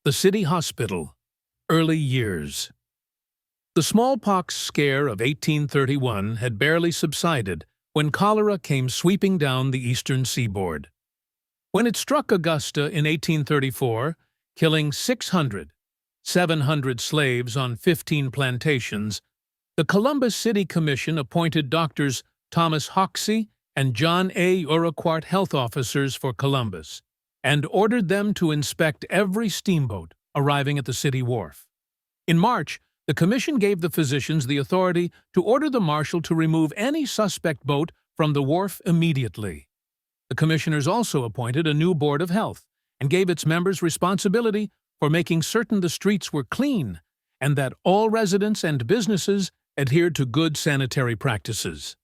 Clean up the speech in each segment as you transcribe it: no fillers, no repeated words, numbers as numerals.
The City Hospital. Early years. The smallpox scare of 1831 had barely subsided when cholera came sweeping down the eastern seaboard. When it struck Augusta in 1834, killing 700 slaves on 15 plantations, the Columbus City Commission appointed Doctors Thomas Hoxie and John A. Urquhart health officers for Columbus, and ordered them to inspect every steamboat arriving at the city wharf. In March, the commission gave the physicians the authority to order the marshal to remove any suspect boat from the wharf immediately. The commissioners also appointed a new board of health and gave its members responsibility for making certain the streets were clean and that all residents and businesses adhered to good sanitary practices.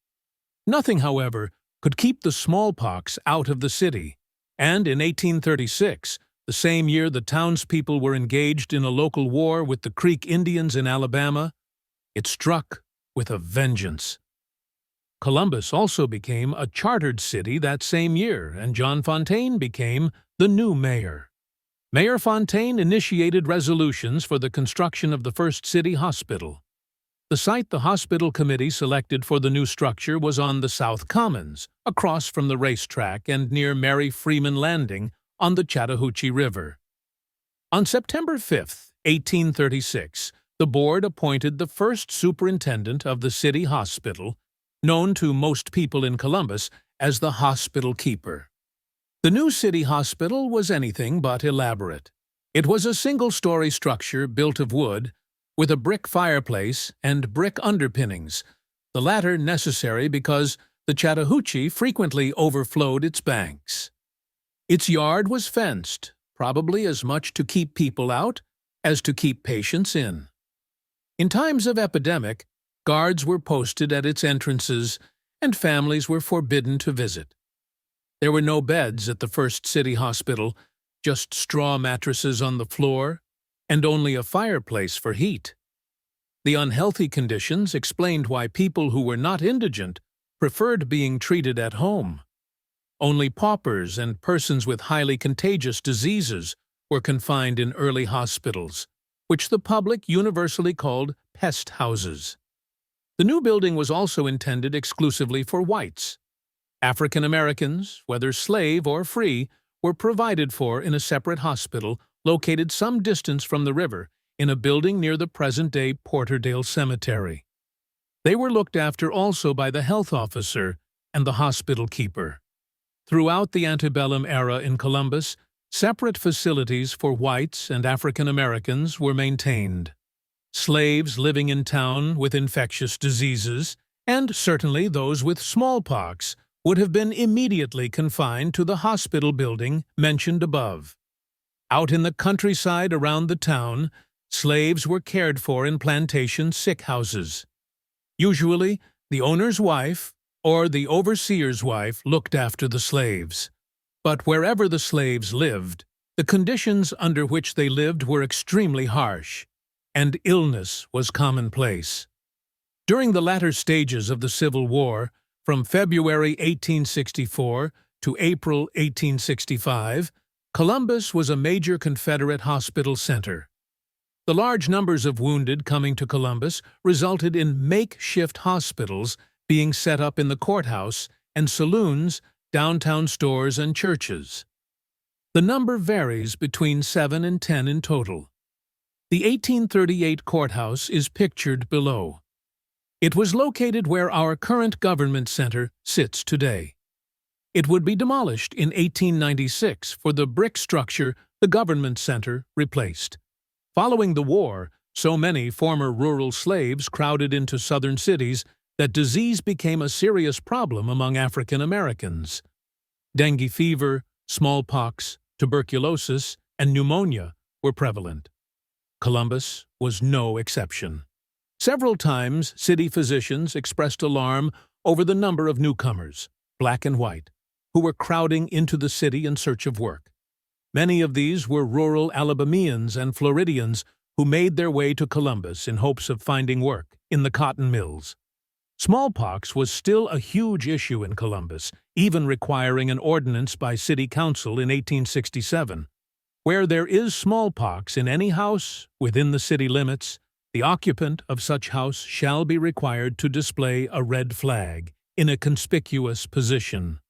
Nothing, however, could keep the smallpox out of the city, and in 1836, the same year the townspeople were engaged in a local war with the Creek Indians in Alabama, it struck with a vengeance. Columbus also became a chartered city that same year, and John Fontaine became the new mayor. Mayor Fontaine initiated resolutions for the construction of the first city hospital. The site the hospital committee selected for the new structure was on the South Commons, across from the racetrack and near Mary Freeman Landing on the Chattahoochee River. On September 5, 1836, the board appointed the first superintendent of the city hospital, known to most people in Columbus as the hospital keeper. The new city hospital was anything but elaborate. It was a single-story structure built of wood, with a brick fireplace and brick underpinnings, the latter necessary because the Chattahoochee frequently overflowed its banks. Its yard was fenced, probably as much to keep people out as to keep patients in. In times of epidemic, guards were posted at its entrances, and families were forbidden to visit. There were no beds at the first city hospital, just straw mattresses on the floor, and only a fireplace for heat. The unhealthy conditions explained why people who were not indigent preferred being treated at home. Only paupers and persons with highly contagious diseases were confined in early hospitals, which the public universally called pest houses. The new building was also intended exclusively for whites. African Americans, whether slave or free, were provided for in a separate hospital located some distance from the river in a building near the present-day Porterdale Cemetery. They were looked after also by the health officer and the hospital keeper. Throughout the antebellum era in Columbus, separate facilities for whites and African Americans were maintained. Slaves living in town with infectious diseases, and certainly those with smallpox, would have been immediately confined to the hospital building mentioned above. Out in the countryside around the town, slaves were cared for in plantation sick houses. Usually, the owner's wife or the overseer's wife looked after the slaves. But wherever the slaves lived, the conditions under which they lived were extremely harsh, and illness was commonplace. During the latter stages of the Civil War, from February 1864 to April 1865, Columbus was a major Confederate hospital center. The large numbers of wounded coming to Columbus resulted in makeshift hospitals being set up in the courthouse and saloons, downtown stores, and churches. The number varies between 7 and 10 in total. The 1838 courthouse is pictured below. It was located where our current government center sits today. It would be demolished in 1896 for the brick structure the government center replaced. Following the war, so many former rural slaves crowded into southern cities that disease became a serious problem among African Americans. Dengue fever, smallpox, tuberculosis, and pneumonia were prevalent. Columbus was no exception. Several times, city physicians expressed alarm over the number of newcomers, black and white, who were crowding into the city in search of work. Many of these were rural Alabamians and Floridians who made their way to Columbus in hopes of finding work in the cotton mills. Smallpox was still a huge issue in Columbus, even requiring an ordinance by City Council in 1867. Where there is smallpox in any house within the city limits, the occupant of such house shall be required to display a red flag in a conspicuous position.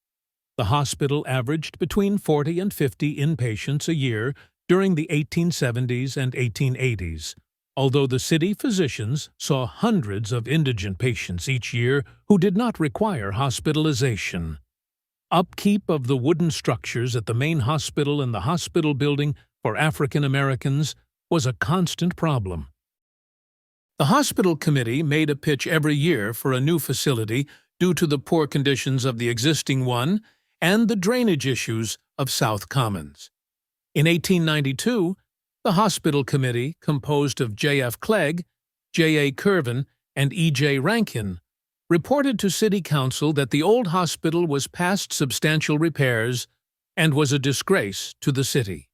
The hospital averaged between 40 and 50 inpatients a year during the 1870s and 1880s, although the city physicians saw hundreds of indigent patients each year who did not require hospitalization. Upkeep of the wooden structures at the main hospital and the hospital building for African Americans was a constant problem. The hospital committee made a pitch every year for a new facility due to the poor conditions of the existing one and the drainage issues of South Commons. In 1892, the hospital committee, composed of J.F. Clegg, J.A. Curvin, and E.J. Rankin, reported to City Council that the old hospital was past substantial repairs and was a disgrace to the city.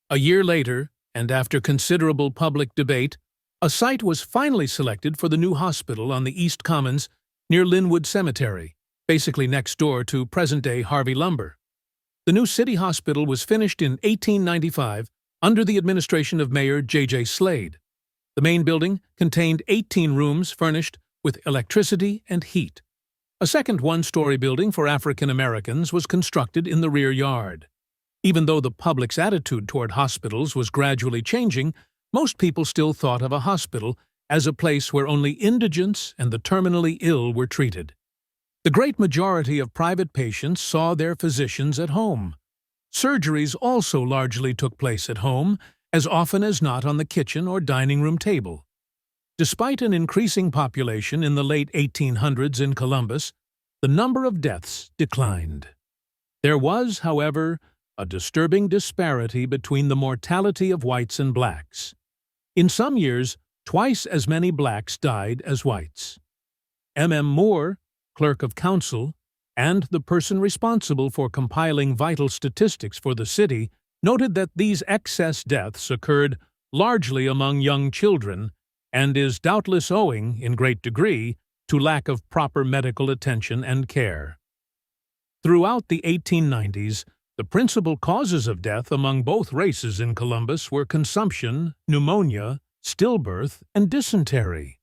A year later, and after considerable public debate, a site was finally selected for the new hospital on the East Commons near Linwood Cemetery, basically next door to present-day Harvey Lumber. The new city hospital was finished in 1895 under the administration of Mayor J.J. Slade. The main building contained 18 rooms furnished with electricity and heat. A second one-story building for African Americans was constructed in the rear yard. Even though the public's attitude toward hospitals was gradually changing, most people still thought of a hospital as a place where only indigents and the terminally ill were treated. The great majority of private patients saw their physicians at home. Surgeries also largely took place at home, as often as not on the kitchen or dining room table. Despite an increasing population in the late 1800s in Columbus, the number of deaths declined. There was, however, a disturbing disparity between the mortality of whites and blacks. In some years, twice as many blacks died as whites. M.M. Moore, clerk of council, and the person responsible for compiling vital statistics for the city, noted that these excess deaths occurred largely among young children and is doubtless owing, in great degree, to lack of proper medical attention and care. Throughout the 1890s, the principal causes of death among both races in Columbus were consumption, pneumonia, stillbirth, and dysentery.